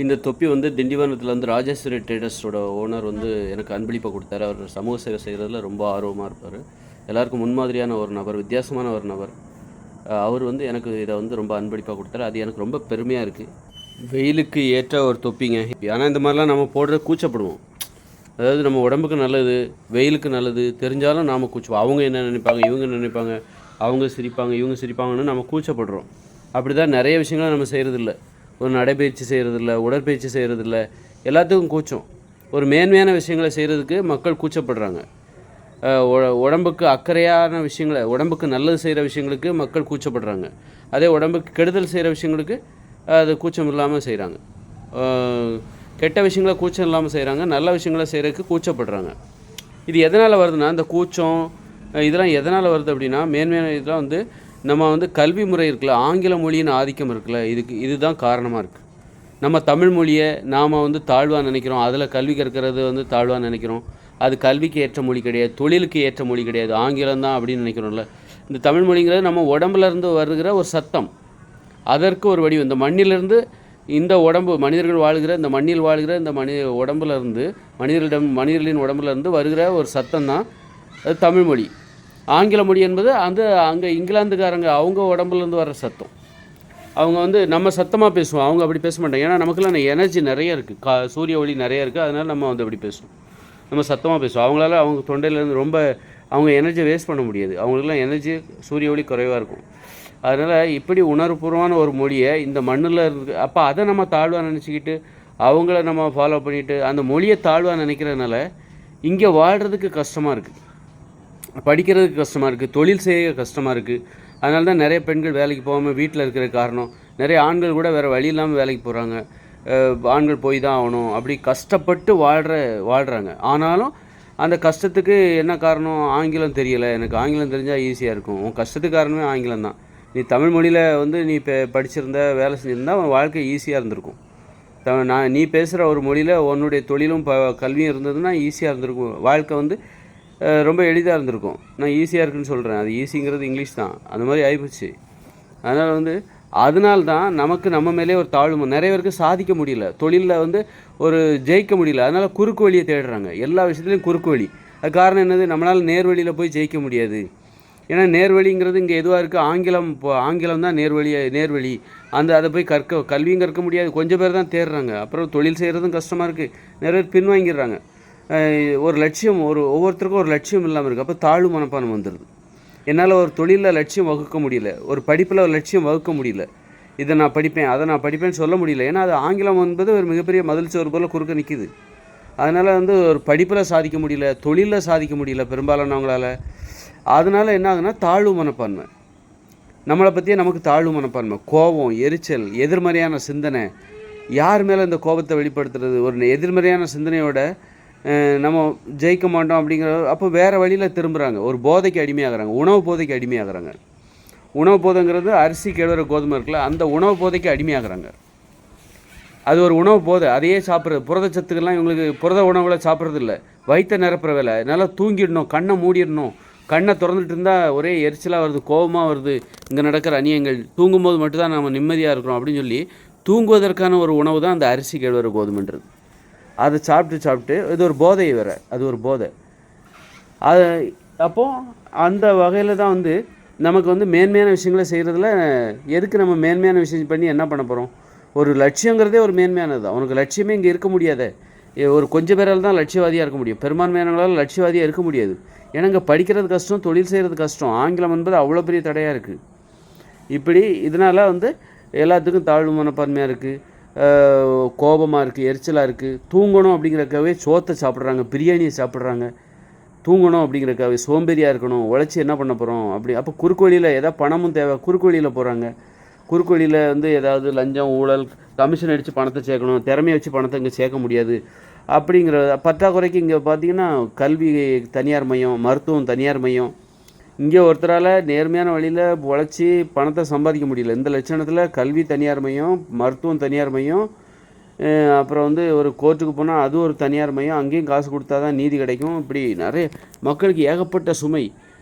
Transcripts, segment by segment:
இந்த தொப்பி வந்து திண்டிவனத்தில் வந்து ராஜேஸ்வரி ட்ரேடர்ஸோட ஓனர் வந்து எனக்கு அன்பளிப்பாக கொடுத்தாரு. அவர் சமூக சேவை செய்கிறதுல ரொம்ப ஆர்வமாக இருப்பார். எல்லாருக்கும் முன்மாதிரியான ஒரு நபர், வித்தியாசமான ஒரு நபர். அவர் வந்து எனக்கு இதை வந்து ரொம்ப அன்பளிப்பாக கொடுத்தாரு. அது எனக்கு ரொம்ப பெருமையாக இருக்குது. வெயிலுக்கு ஏற்ற ஒரு தொப்பிங்க. ஆனால் இந்த மாதிரிலாம் நம்ம போடுறது கூச்சப்படுவோம். அதாவது நம்ம உடம்புக்கு நல்லது, வெயிலுக்கு நல்லது தெரிஞ்சாலும் நாம் கூச்சப்போம். அவங்க என்ன நினைப்பாங்க, இவங்க நினைப்பாங்க, அவங்க சிரிப்பாங்க, இவங்க சிரிப்பாங்கன்னு நம்ம கூச்சப்படுறோம். அப்படி தான் நிறைய விஷயங்களை நம்ம செய்கிறதில்ல. ஒரு நடைப்பயிற்சி செய்கிறதில்ல, உடற்பயிற்சி செய்கிறதில்ல, எல்லாத்துக்கும் கூச்சம். ஒரு மேன்மையான விஷயங்களை செய்கிறதுக்கு மக்கள் கூச்சப்படுறாங்க. உடம்புக்கு அக்கறையான விஷயங்களை, உடம்புக்கு நல்லது செய்கிற விஷயங்களுக்கு மக்கள் கூச்சப்படுறாங்க. அதே உடம்புக்கு கெடுதல் செய்கிற விஷயங்களுக்கு அது கூச்சம் இல்லாமல் செய்கிறாங்க. கெட்ட விஷயங்களை கூச்சம் இல்லாமல் செய்கிறாங்க, நல்ல விஷயங்களை செய்கிறதுக்கு கூச்சப்படுறாங்க. இது எதனால் வருதுன்னா, இந்த கூச்சம் இதெல்லாம் எதனால் வருது அப்படின்னா, மேன்மையான இதெல்லாம் வந்து நம்ம வந்து கல்வி முறை இருக்குல்ல, ஆங்கில மொழியின் ஆதிக்கம் இருக்குல்ல, இதுதான் காரணமாக இருக்குது. நம்ம தமிழ் மொழியை நாம் வந்து தாழ்வாக நினைக்கிறோம். அதில் கல்வி கற்கிறது வந்து தாழ்வாக நினைக்கிறோம். அது கல்விக்கு ஏற்ற மொழி கிடையாது, தொழிலுக்கு ஏற்ற மொழி கிடையாது, ஆங்கிலம் தான் அப்படின்னு நினைக்கிறோம்ல. இந்த தமிழ் மொழிங்கிறது நம்ம உடம்புலேருந்து வருகிற ஒரு சத்தம். அதற்கு ஒரு வடிவம். இந்த மண்ணிலிருந்து இந்த உடம்பு, மனிதர்கள் வாழ்கிற இந்த மண்ணில் வாழ்கிற இந்த உடம்புலேருந்து, மனிதர்களின் உடம்புலேருந்து வருகிற ஒரு சத்தம் தான் அது தமிழ் மொழி. ஆங்கில மொழி என்பது அங்கே இங்கிலாந்துக்காரங்க அவங்க உடம்புலேருந்து வர்ற சத்தம். அவங்க வந்து நம்ம சத்தமாக பேசுவோம், அவங்க அப்படி பேச மாட்டாங்க. ஏன்னா நமக்குலாம் எனர்ஜி நிறைய இருக்குது, சூரிய ஒளி நிறைய இருக்குது. அதனால் நம்ம வந்து அப்படி பேசுவோம், நம்ம சத்தமாக பேசுவோம். அவங்களால அவங்க தொண்டையிலேருந்து ரொம்ப அவங்க எனர்ஜியை வேஸ்ட் பண்ண முடியாது. அவங்களுக்குலாம் எனர்ஜி, சூரிய ஒளி குறைவாக இருக்கும். அதனால் இப்படி உணர்வுபூர்வமான ஒரு மொழியை இந்த மண்ணில் இருக்கு. அப்போ அதை நம்ம தாழ்வாக நினச்சிக்கிட்டு அவங்கள நம்ம ஃபாலோ பண்ணிவிட்டு அந்த மொழியை தாழ்வாக நினைக்கிறதுனால இங்கே வாழ்கிறதுக்கு கஷ்டமாக இருக்குது, படிக்கிறதுக்கு கஷ்டமாக இருக்குது, தொழில் செய்ய கஷ்டமாக இருக்குது. அதனால தான் நிறைய பெண்கள் வேலைக்கு போகாமல் வீட்டில் இருக்கிற காரணம். நிறைய ஆண்கள் கூட வேறு வழி இல்லாமல் வேலைக்கு போகிறாங்க. ஆண்கள் போய் தான் ஆகணும், அப்படி கஷ்டப்பட்டு வாழ்கிறாங்க. ஆனாலும் அந்த கஷ்டத்துக்கு என்ன காரணம்? ஆங்கிலம் தெரியலை. எனக்கு ஆங்கிலம் தெரிஞ்சால் ஈஸியாக இருக்கும். உன் கஷ்டத்துக்கு காரணமே ஆங்கிலம் தான். நீ தமிழ் மொழியில் வந்து நீ படிச்சிருந்த, வேலை செஞ்சுருந்தா உன் வாழ்க்கை ஈஸியாக இருந்திருக்கும். நீ பேசுகிற ஒரு மொழியில் உன்னுடைய தொழிலும் கல்வியும் இருந்ததுன்னா ஈஸியாக இருந்திருக்கும். வாழ்க்கை வந்து ரொம்ப எளிதாக இருந்திருக்கும். நான் ஈஸியாக இருக்குன்னு சொல்கிறேன், அது ஈஸிங்கிறது இங்கிலீஷ் தான். அந்த மாதிரி ஆகிப்போச்சு. அதனால் வந்து அதனால்தான் நமக்கு நம்ம மேலே ஒரு தாழ்வு. நிறைய பேருக்கு சாதிக்க முடியல, தொழிலில் வந்து ஒரு ஜெயிக்க முடியல. அதனால் குறுக்கு வழியை தேடுறாங்க, எல்லா விஷயத்துலையும் குறுக்கு வழி. அது காரணம் என்னது? நம்மளால் நேர்வழியில் போய் ஜெயிக்க முடியாது. ஏன்னா நேர்வழிங்கிறது இங்கே எதுவாக இருக்குது? ஆங்கிலம் தான் நேர்வழி. அதை போய் கல்வியும் கற்க முடியாது. கொஞ்சம் பேர் தான் தேடுறாங்க. அப்புறம் தொழில் செய்கிறதும் கஷ்டமாக இருக்குது. நிறைய பேர் பின்வாங்கிடுறாங்க. ஒரு லட்சியம், ஒவ்வொருத்தருக்கும் ஒரு லட்சியம் இல்லாமல் இருக்குது. அப்போ தாழ்வு மனப்பான்மை வந்துடுது. என்னால் ஒரு தொழிலில் லட்சியம் வகுக்க முடியல, ஒரு படிப்பில் ஒரு லட்சியம் வகுக்க முடியல. இதை நான் படிப்பேன், அதை நான் படிப்பேன்னு சொல்ல முடியல. ஏன்னா அது ஆங்கிலம் என்பது ஒரு மிகப்பெரிய மதில் சுவர் போல் குறுக்க நிற்கிது. அதனால் வந்து ஒரு படிப்பில் சாதிக்க முடியல, தொழிலில் சாதிக்க முடியல பெரும்பாலானவங்களால். அதனால் என்ன ஆகுதுன்னா தாழ்வு மனப்பான்மை. நம்மளை பற்றியே நமக்கு தாழ்வு மனப்பான்மை, கோபம், எரிச்சல், எதிர்மறையான சிந்தனை. யார் மேலே இந்த கோபத்தை வெளிப்படுத்துறது? ஒரு எதிர்மறையான சிந்தனையோட நம்ம ஜெயிக்க மாட்டோம் அப்படிங்கிற. அப்போ வேறு வழியில் திரும்புகிறாங்க, ஒரு போதைக்கு அடிமையாகிறாங்க, உணவு போதைக்கு அடிமையாகிறாங்க. உணவு போதைங்கிறது அரிசி, கேழ்வரகு, கோதுமை இருக்குல்ல, அந்த உணவு போதைக்கு அடிமையாகிறாங்க. அது ஒரு உணவு போதை, அதையே சாப்பிட்றது. புரதச்சத்துக்கெல்லாம் இவங்களுக்கு புரத உணவுகளை சாப்பிட்றது இல்லை, வயிற்றை நிரப்புற வேலை. நல்லா தூங்கிடணும், கண்ணை மூடிடணும். கண்ணை திறந்துட்டு இருந்தால் ஒரே எரிச்சலாக வருது, கோபமாக வருது. இங்கே நடக்கிற அநியங்கள், தூங்கும்போது மட்டும்தான் நம்ம நிம்மதியாக இருக்கிறோம் அப்படின்னு சொல்லி தூங்குவதற்கான ஒரு உணவு தான் அந்த அரிசி, கேழ்வரகு, கோதுமைன்றது. அதை சாப்பிட்டு இது ஒரு போதை வேறு, அது ஒரு போதை. அது அப்போது அந்த வகையில் தான் வந்து நமக்கு வந்து மேன்மையான விஷயங்களை செய்கிறதுல எதுக்கு நம்ம மேன்மையான விஷயம் பண்ணி என்ன பண்ண போகிறோம்? ஒரு லட்சியங்கிறதே ஒரு மேன்மையானது தான். உனக்கு லட்சியமே இங்கே இருக்க முடியாத. ஒரு கொஞ்சம் பேரால் தான் லட்சியவாதியாக இருக்க முடியும், பெரும்பான்மையானவங்களால் லட்சியவாதியாக இருக்க முடியாது. ஏன்னா இங்கே படிக்கிறது கஷ்டம், தொழில் செய்கிறது கஷ்டம். ஆங்கிலம் என்பது அவ்வளோ பெரிய தடையாக இருக்குது. இப்படி இதனால் வந்து எல்லாத்துக்கும் தாழ்வு மனப்பான்மையாக இருக்குது, கோபமாக இருக்குது, எரிச்சலாக இருக்குது. தூங்கணும் அப்படிங்கிறக்காகவே சோத்தை சாப்பிட்றாங்க, பிரியாணியை சாப்பிட்றாங்க. தூங்கணும் அப்படிங்கிறக்காகவே சோம்பேறியாக இருக்கணும், உழைச்சி என்ன பண்ண போகிறோம் அப்படி. அப்போ குறுக்கு வழியில் ஏதாவது பணமும் தேவை, குறுக்கு வழியில் போகிறாங்க. குறுக்கு வழியில் வந்து ஏதாவது லஞ்சம், ஊழல், கமிஷன் அடித்து பணத்தை சேர்க்கணும், திறமையை வச்சு பணத்தை இங்கே சேர்க்க முடியாது அப்படிங்கிற பற்றாக்குறைக்கு இங்கே பார்த்திங்கன்னா கல்வி தனியார் மையம், மருத்துவம் தனியார் மையம். இங்கே ஒருத்தரால் நேர்மையான வழியில் உழைச்சி பணத்தை சம்பாதிக்க முடியல. இந்த லட்சணத்தில் கல்வி தனியார் மையம், மருத்துவம் தனியார் மையம், அப்புறம் வந்து ஒரு கோர்ட்டுக்கு போனால் அது ஒரு தனியார் மையம், அங்கேயும் காசு கொடுத்தா தான் நீதி கிடைக்கும். இப்படி நிறைய மக்களுக்கு ஏகப்பட்ட சுமை.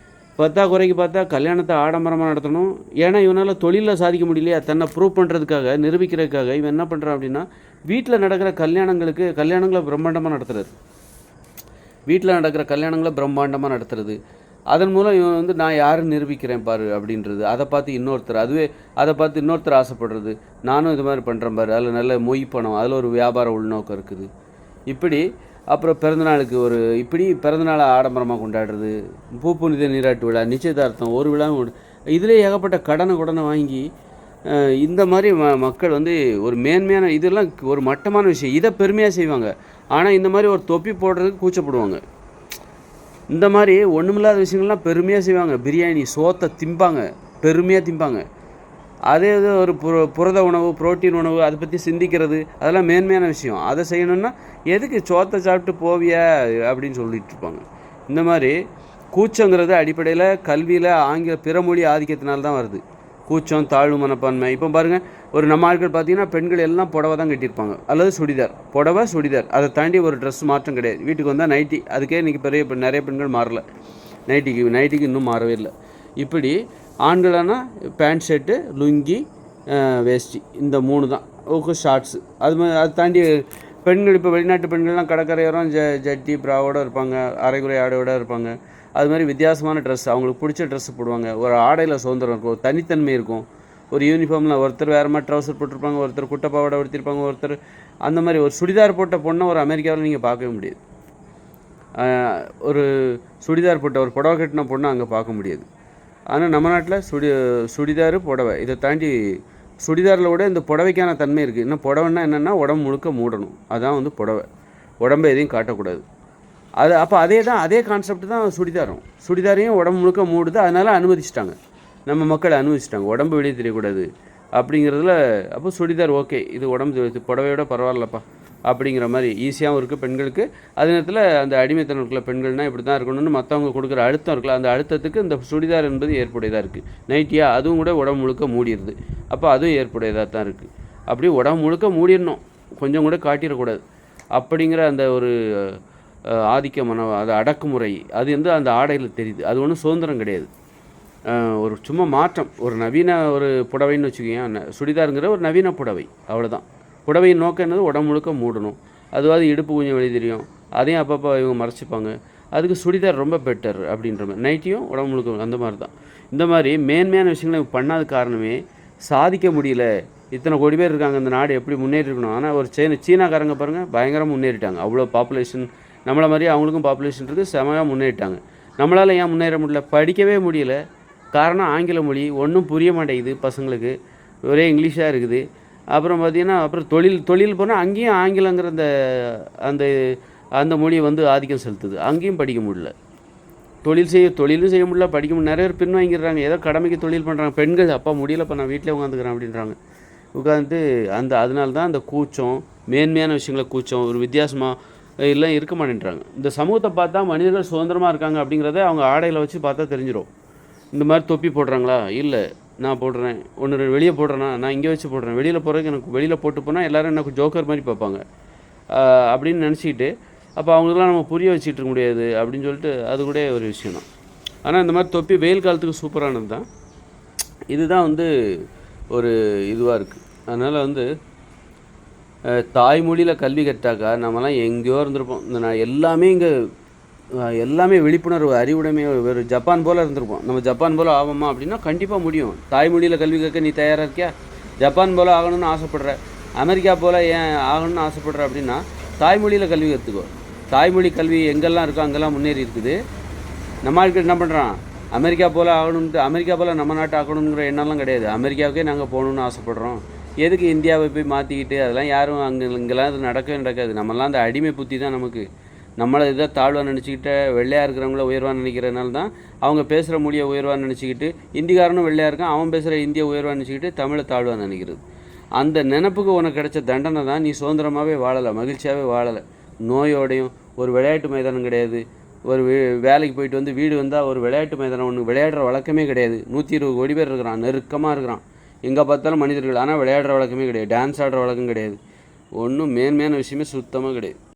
பத்தாக்குறைக்கு பார்த்தா கல்யாணத்தை ஆடம்பரமாக நடத்தணும். ஏன்னா இவனால் தொழிலில் சாதிக்க முடியலையா, தன்னை ப்ரூவ் பண்ணுறதுக்காக, நிரூபிக்கிறதுக்காக இவன் என்ன பண்ணுறான் அப்படின்னா, வீட்டில் நடக்கிற கல்யாணங்களை பிரம்மாண்டமாக நடத்துறது. வீட்டில் நடக்கிற கல்யாணங்களை பிரம்மாண்டமாக நடத்துறது. அதன் மூலம் இவன் வந்து நான் யாரும் நிரூபிக்கிறேன் பாரு அப்படின்றது. அதை பார்த்து அதை பார்த்து இன்னொருத்தர் ஆசைப்படுறது. நானும் இது மாதிரி பண்ணுறேன் பாரு, அதில் நல்ல மொய் பணம், அதில் ஒரு வியாபார உள்நோக்கம் இருக்குது. இப்படி அப்புறம் பிறந்தநாளுக்கு பிறந்தநாளை ஆடம்பரமாக கொண்டாடுறது, பூப்புனித நீராட்டு விழா, நிச்சயதார்த்தம், ஒரு விழா இதிலே ஏகப்பட்ட கடனை வாங்கி இந்த மாதிரி மக்கள் வந்து ஒரு மேன்மையான இதெல்லாம் ஒரு மட்டமான விஷயம். இதை பெருமையாக செய்வாங்க. ஆனால் இந்த மாதிரி ஒரு தொப்பி போடுறதுக்கு கூச்சப்படுவாங்க. இந்த மாதிரி ஒன்றுமில்லாத விஷயங்கள்லாம் பெருமையாக செய்வாங்க. பிரியாணி சோத்தை திம்பாங்க, பெருமையாக திம்பாங்க. அதே இது ஒரு புரத உணவு, புரோட்டீன் உணவு, அதை பற்றி சிந்திக்கிறது, அதெல்லாம் மேன்மையான விஷயம். அதை செய்யணுன்னா எதுக்கு சோத்தை சாப்பிட்டு போவியா அப்படின்னு சொல்லிட்டு இருப்பாங்க. இந்த மாதிரி கூச்சங்கிறது அடிப்படையில் கல்வியில் பிற மொழி ஆதிக்கத்தினால்தான் வருது. கூச்சம், தாழ்வு மனப்பான்மை. இப்போ பாருங்கள், ஒரு நம்ம ஆட்கள் பார்த்தீங்கன்னா பெண்கள் எல்லாம் புடவை தான் கட்டியிருப்பாங்க, அல்லது சுடிதார். புடவை, சுடிதார், அதை தாண்டி ஒரு ட்ரெஸ் மாற்றம் கிடையாது. வீட்டுக்கு வந்தால் நைட்டி, அதுக்கே இன்றைக்கி நிறைய பெண்கள் மாறல. நைட்டிக்கு இன்னும் மாறவே இல்லை. இப்படி ஆண்களானா பேண்ட் ஷர்ட்டு, லுங்கி, வேஷ்டி, இந்த 3 தான். ஷார்ட்ஸு. அது தாண்டி பெண்கள், இப்போ வெளிநாட்டு பெண்கள்லாம் கடற்கரையோரம் ஜட்டி ப்ராவோடு இருப்பாங்க, அரைகுறை ஆடையோடு இருப்பாங்க. அது மாதிரி வித்தியாசமான ட்ரெஸ், அவங்களுக்கு பிடிச்ச ட்ரெஸ்ஸு போடுவாங்க. ஒரு ஆடையில் சுதந்திரம் இருக்கும், ஒரு தனித்தன்மை இருக்கும். ஒரு யூனிஃபார்மில் ஒருத்தர் வேறு மாதிரி ட்ரௌசர் போட்டிருப்பாங்க, ஒருத்தர் குட்டைப்பாவோட உடுத்திருப்பாங்க, ஒருத்தர் அந்த மாதிரி. ஒரு சுடிதார் போட்ட பொண்ணை ஒரு அமெரிக்காவில் நீங்கள் பார்க்கவே முடியாது. ஒரு சுடிதார் போட்ட ஒரு புடவை கட்டின பொண்ணை அங்கே பார்க்க முடியாது. ஆனால் நம்ம நாட்டில் சுடிதார், புடவை, இதை தாண்டி சுடிதாரில் கூட இந்த புடவைக்கான தன்மை இருக்குது. இன்னும் புடவைன்னா என்னென்னா உடம்பு முழுக்க மூடணும். அதான் வந்து புடவை. உடம்பை எதையும் காட்டக்கூடாது. அப்போ அதே கான்செப்ட் தான் சுடிதாரையும் உடம்பு முழுக்க மூடுது. அதனால் அனுமதிச்சிட்டாங்க, நம்ம மக்களை அனுமதிச்சிட்டாங்க, உடம்பு வெளியே தெரியக்கூடாது அப்படிங்கிறதுல. அப்போ சுடிதார் ஓகே, இது உடம்பு புடவையோட பரவாயில்லப்பா அப்படிங்கிற மாதிரி ஈஸியாகவும் இருக்குது பெண்களுக்கு. அதே நேரத்தில் அந்த அடிமைத்தனம் இருக்குல்ல, பெண்கள்னால் இப்படி தான் இருக்கணும்னு மற்றவங்க கொடுக்குற அழுத்தம் இருக்குல்ல, அந்த அழுத்தத்துக்கு இந்த சுடிதார் என்பது ஏற்புடையதாக இருக்குது. நைட்டியா, அதுவும் கூட உடம்பு முழுக்க மூடிடுது. அப்போ அதுவும் ஏற்புடையதாக தான் இருக்குது. அப்படியே உடம்பு முழுக்க மூடிடணும், கொஞ்சம் கூட காட்டிடக்கூடாது அப்படிங்கிற அந்த ஒரு ஆதிக்க அது அடக்குமுறை, அது வந்து அந்த ஆடையில் தெரியுது. அது ஒன்றும் சுதந்திரம் கிடையாது. ஒரு சும்மா மாற்றம், ஒரு நவீன ஒரு புடவைன்னு வச்சுக்கோங்க. சுடிதாருங்கிற ஒரு நவீன புடவை, அவ்வளோதான். புடவையின் நோக்கம் என்னது, உடம்பு முழுக்க மூடணும். அதுவாது இடுப்பு கொஞ்சம் வெளியே தெரியும், அதையும் அப்பப்போ இவங்க மறைச்சிப்பாங்க. அதுக்கு சுடிதார் ரொம்ப பெட்டர் அப்படின்ற மாதிரி. நைட்டியும் உடம்பு முழுக்க அந்த மாதிரி தான். இந்த மாதிரி மேன்மையான விஷயங்களை பண்ணாத காரணமே சாதிக்க முடியல. இத்தனை கோடி பேர் இருக்காங்க, இந்த நாடு எப்படி முன்னேறி இருக்கணும். ஆனால் ஒரு சீனாக்காரங்க பாருங்கள், பயங்கரமாக முன்னேறிட்டாங்க. அவ்வளோ பாப்புலேஷன், நம்மளை மாதிரியே அவங்களுக்கும் பாப்புலேஷன் இருக்குது, செமையாக முன்னேறிட்டாங்க. நம்மளால் ஏன் முன்னேற முடியல? படிக்கவே முடியல. காரணம் ஆங்கில மொழி, ஒன்றும் புரிய மாட்டேங்குது பசங்களுக்கு, ஒரே இங்கிலீஷாக இருக்குது. அப்புறம் பார்த்திங்கன்னா, அப்புறம் தொழில் போனால் அங்கேயும் ஆங்கிலங்கிற அந்த அந்த மொழியை வந்து ஆதிக்கம் செலுத்துது. அங்கேயும் படிக்க முடியல. தொழிலும் செய்ய முடியல, படிக்க முடியல. நிறைய பேர் பின்வாங்கிடுறாங்க, ஏதோ கடமைக்கு தொழில் பண்ணுறாங்க. பெண்கள் அப்பா முடியலப்பா, நான் வீட்டிலே உட்காந்துக்கிறேன் அப்படின்றாங்க. உட்காந்துட்டு அதனால தான் அந்த கூச்சம், மேன்மையான விஷயங்களை கூச்சம், ஒரு வித்தியாசமாக எல்லாம் இருக்க மாட்டேன்றாங்க. இந்த சமூகத்தை பார்த்தா மனிதர்கள் சுதந்திரமாக இருக்காங்க அப்படிங்கிறத அவங்க ஆடையில் வச்சு பார்த்தா தெரிஞ்சிடும். இந்த மாதிரி தொப்பி போடுறாங்களா? இல்லை, நான் போடுறேன். ஒன்று வெளியே போடுறேன்னா, நான் இங்கே வச்சு போடுறேன். வெளியில் போகிறதுக்கு எனக்கு வெளியில் போட்டு போனால் எல்லோரும் எனக்கு ஜோக்கர் மாதிரி பார்ப்பாங்க அப்படின்னு நினச்சிக்கிட்டு, அப்போ அவங்களுக்குலாம் நம்ம புரிய வச்சுட்டு இருக்க முடியாது அப்படின்னு சொல்லிட்டு, அது கூட ஒரு விஷயம் தான். ஆனால் இந்த மாதிரி தொப்பி வெயில் காலத்துக்கு சூப்பரானது தான். இதுதான் வந்து ஒரு இதுவாக இருக்குது. அதனால் வந்து தாய்மொழியில் கல்வி கற்றாக்கா நம்மலாம் எங்கேயோ இருந்திருப்போம். எல்லாமே விழிப்புணர்வு, அறிவுடைமை, ஒரு ஜப்பான் போல் இருந்திருப்போம். நம்ம ஜப்பான் போல் ஆகுமா அப்படின்னா கண்டிப்பாக முடியும். தாய்மொழியில் கல்வி கற்க நீ தயாராக இருக்கியா? ஜப்பான் போல் ஆகணும்னு ஆசைப்படுற, அமெரிக்கா போல் ஏன் ஆகணும்னு ஆசைப்படுற அப்படின்னா தாய்மொழியில் கல்வி கற்றுக்கோ. தாய்மொழி கல்வி எங்கெல்லாம் இருக்கோ அங்கெல்லாம் முன்னேறி இருக்குது. நம்ம ஆட்கள் என்ன பண்ணுறான், அமெரிக்கா போல் ஆகணுன்ட்டு, அமெரிக்கா போல் நம்ம நாட்டை ஆகணுங்கிற எண்ணம்லாம் கிடையாது. அமெரிக்காவுக்கே நாங்கள் போகணுன்னு ஆசைப்பட்றோம். எதுக்கு இந்தியாவை போய் மாற்றிக்கிட்டு, அதெல்லாம் யாரும் இங்கெல்லாம் இது நடக்காது. நம்மலாம் அந்த அடிமை புத்தி தான் நமக்கு. நம்மளை இதை தாழ்வாக நினச்சிக்கிட்ட, வெள்ளையாக இருக்கிறவங்கள உயர்வாக நினைக்கிறதுனால தான் அவங்க பேசுகிற மொழியை உயர்வாக நினச்சிக்கிட்டு, இந்திக்காரனும் வெள்ளையாக இருக்கான், அவன் பேசுகிற இந்திய உயர்வாக நினச்சிக்கிட்டு தமிழை தாழ்வாக நினைக்கிறது. அந்த நினப்புக்கு உனக்கு கிடைச்ச தண்டனை தான் நீ சுதந்திரமாகவே வாழலை, மகிழ்ச்சியாகவே வாழலை. நோயோடையும், ஒரு விளையாட்டு மைதானம் கிடையாது. ஒரு வேலைக்கு போயிட்டு வந்து வீடு வந்தால் ஒரு விளையாட்டு மைதானம் ஒன்று விளையாடுற வழக்கமே கிடையாது. 120 கோடி பேர் இருக்கிறான், நெருக்கமாக இருக்கிறான், எங்கே பார்த்தாலும் மனிதர்கள். ஆனால் விளையாடுற வழக்கமே கிடையாது, டான்ஸ் ஆடுற வழக்கம் கிடையாது. ஒன்றும் மேன்மையான விஷயமே சுத்தமாக கிடையாது.